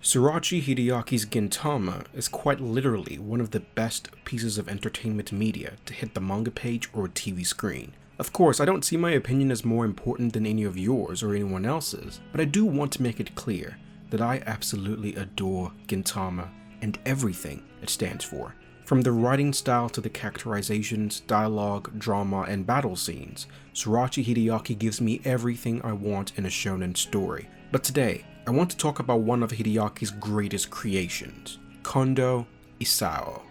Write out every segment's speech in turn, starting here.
Sorachi Hideaki's Gintama is quite literally one of the best pieces of entertainment media to hit the manga page or TV screen. Of course, I don't see my opinion as more important than any of yours or anyone else's, but I do want to make it clear that I absolutely adore Gintama and everything it stands for. From the writing style to the characterizations, dialogue, drama, and battle scenes, Sorachi Hideaki gives me everything I want in a shonen story. But today, I want to talk about one of Hideaki's greatest creations, Kondo Isao.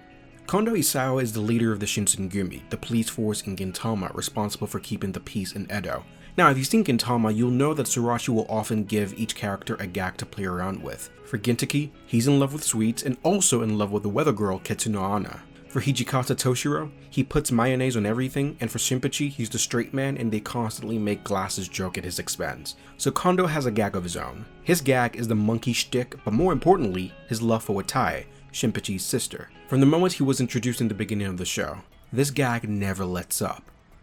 Kondo Isao is the leader of the Shinsengumi, the police force in Gintama responsible for keeping the peace in Edo. Now, if you've seen Gintama, you'll know that Sorachi will often give each character a gag to play around with. For Gintoki, he's in love with sweets and also in love with the weather girl Ketsuno Anna. For Hijikata Toshiro, he puts mayonnaise on everything, and for Shinpachi, he's the straight man and they constantly make glasses joke at his expense. So Kondo has a gag of his own. His gag is the monkey shtick, but more importantly, his love for Watae, Shinpachi's sister. From the moment he was introduced in the beginning of the show, this gag never lets up.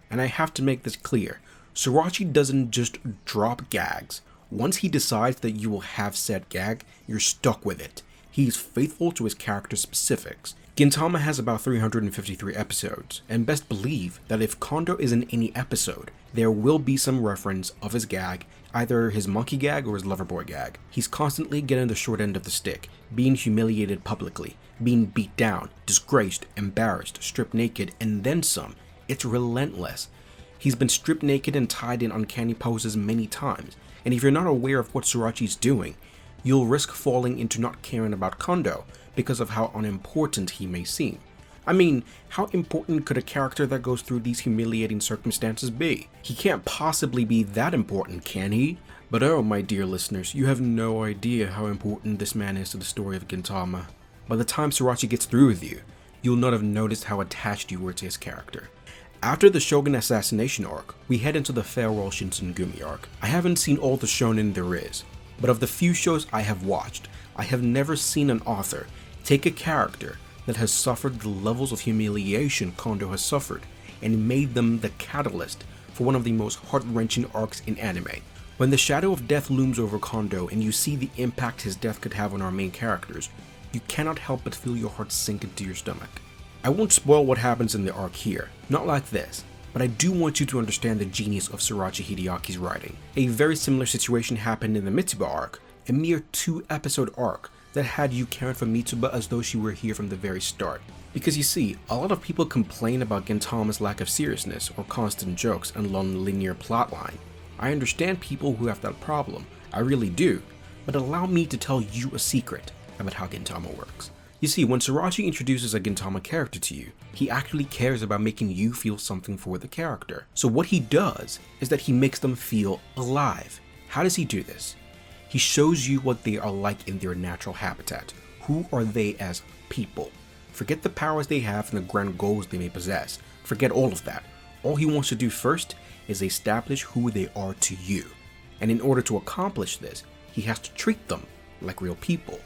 And I have to make this clear, Sorachi doesn't just drop gags. Once he decides that you will have said gag, you're stuck with it. He's faithful to his character specifics. Gintama has about 353 episodes, and best believe that if Kondo is in any episode, there will be some reference of his gag, either his monkey gag or his loverboy gag. He's constantly getting the short end of the stick, being humiliated publicly, being beat down, disgraced, embarrassed, stripped naked, and then some. It's relentless. He's been stripped naked and tied in uncanny poses many times, and if you're not aware of what Sorachi's doing, you'll risk falling into not caring about Kondo because of how unimportant he may seem. I mean, how important could a character that goes through these humiliating circumstances be? He can't possibly be that important, can he? But oh, my dear listeners, you have no idea how important this man is to the story of Gintama. By the time Sorachi gets through with you, you'll not have noticed how attached you were to his character. After the Shogun assassination arc, we head into the Farewell Shinsengumi arc. I haven't seen all the shonen there is, but of the few shows I have watched, I have never seen an author take a character that has suffered the levels of humiliation Kondo has suffered and made them the catalyst for one of the most heart-wrenching arcs in anime. When the shadow of death looms over Kondo and you see the impact his death could have on our main characters, you cannot help but feel your heart sink into your stomach. I won't spoil what happens in the arc here, not like this, but I do want you to understand the genius of Sorachi Hideaki's writing. A very similar situation happened in the Mitsuba arc, a mere 2-episode arc that had you caring for Mitsuba as though she were here from the very start. Because you see, a lot of people complain about Gintama's lack of seriousness or constant jokes and non-linear plotline. I understand people who have that problem, I really do, but allow me to tell you a secret about how Gintama works. You see, when Sorachi introduces a Gintama character to you, he actually cares about making you feel something for the character. So what he does is that he makes them feel alive. How does he do this? He shows you what they are like in their natural habitat. Who are they as people? Forget the powers they have and the grand goals they may possess. Forget all of that. All he wants to do first is establish who they are to you. And in order to accomplish this, he has to treat them like real people.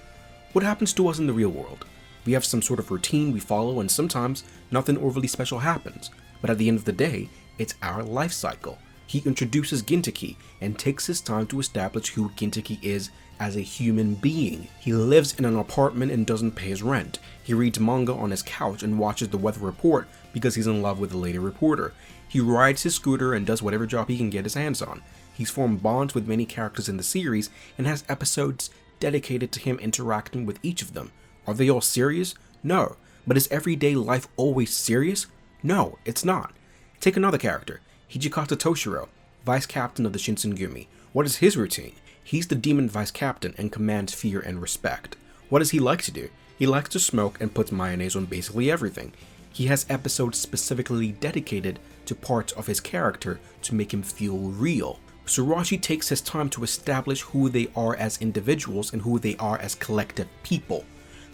What happens to us in the real world? We have some sort of routine we follow, and sometimes nothing overly special happens. But at the end of the day, it's our life cycle. He introduces Gintoki and takes his time to establish who Gintoki is as a human being. He lives in an apartment and doesn't pay his rent. He reads manga on his couch and watches the weather report because he's in love with the lady reporter. He rides his scooter and does whatever job he can get his hands on. He's formed bonds with many characters in the series and has episodes dedicated to him interacting with each of them. Are they all serious? No. But is everyday life always serious? No, it's not. Take another character, Hijikata Toshiro, vice captain of the Shinsengumi. What is his routine? He's the demon vice captain and commands fear and respect. What does he like to do? He likes to smoke and puts mayonnaise on basically everything. He has episodes specifically dedicated to parts of his character to make him feel real. Sorachi takes his time to establish who they are as individuals and who they are as collective people.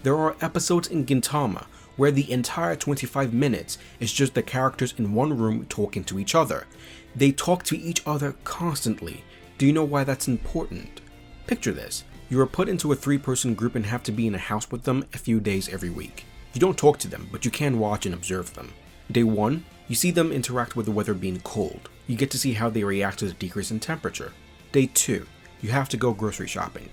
There are episodes in Gintama where the entire 25 minutes is just the characters in one room talking to each other. They talk to each other constantly. Do you know why that's important? Picture this. You are put into a 3-person group and have to be in a house with them a few days every week. You don't talk to them, but you can watch and observe them. Day 1, you see them interact with the weather being cold. You get to see how they react to the decrease in temperature. Day 2, you have to go grocery shopping.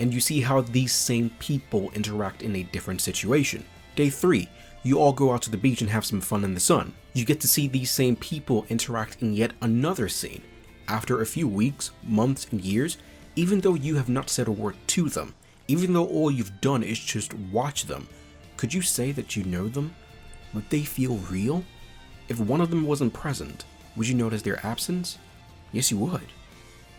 and you see how these same people interact in a different situation. Day 3, you all go out to the beach and have some fun in the sun. You get to see these same people interact in yet another scene. After a few weeks, months, and years, even though you have not said a word to them, even though all you've done is just watch them, could you say that you know them? Would they feel real? If one of them wasn't present, would you notice their absence? Yes, you would.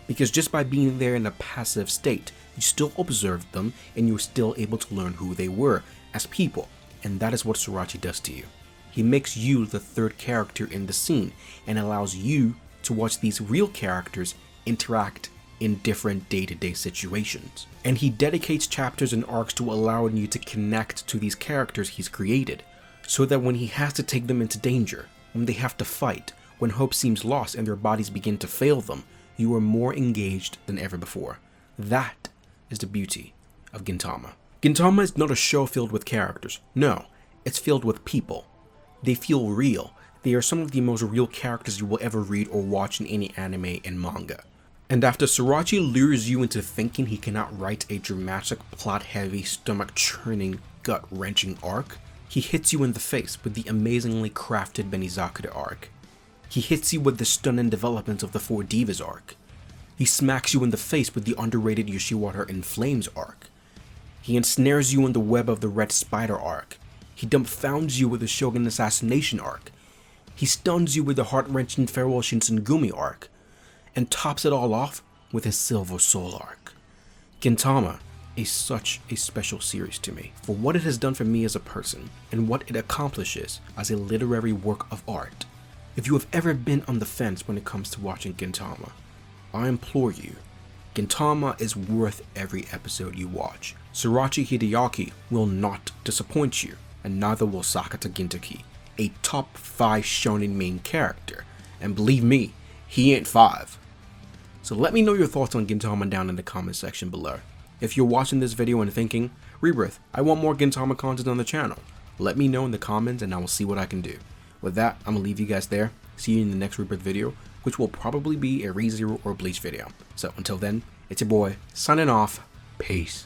Because just by being there in a passive state, you still observed them and you were still able to learn who they were as people. And that is what Sorachi does to you. He makes you the third character in the scene and allows you to watch these real characters interact in different day-to-day situations. And he dedicates chapters and arcs to allowing you to connect to these characters he's created, so that when he has to take them into danger, when they have to fight, when hope seems lost and their bodies begin to fail them, you are more engaged than ever before. That is the beauty of Gintama. Gintama is not a show filled with characters. No, it's filled with people. They feel real. They are some of the most real characters you will ever read or watch in any anime and manga. And after Sorachi lures you into thinking he cannot write a dramatic, plot-heavy, stomach-churning, gut-wrenching arc, he hits you in the face with the amazingly crafted Benizakura arc. He hits you with the stunning development of the 4 Divas arc. He smacks you in the face with the underrated Yoshiwara in Flames arc. He ensnares you in the web of the Red Spider arc. He dumbfounds you with the Shogun Assassination arc. He stuns you with the heart-wrenching Farewell Shinsengumi arc, and tops it all off with his Silver Soul arc. Gintama is such a special series to me for what it has done for me as a person and what it accomplishes as a literary work of art. If you have ever been on the fence when it comes to watching Gintama, I implore you, Gintama is worth every episode you watch. Sorachi Hideaki will not disappoint you, and neither will Sakata Gintaki, a top 5 shonen main character, and believe me, he ain't 5. So let me know your thoughts on Gintama down in the comment section below. If you're watching this video and thinking, Rebirth, I want more Gintama content on the channel, let me know in the comments and I will see what I can do. With that, I'm gonna leave you guys there. See you in the next Rebirth video, which will probably be a ReZero or Bleach video. So until then, it's your boy, signing off. Peace.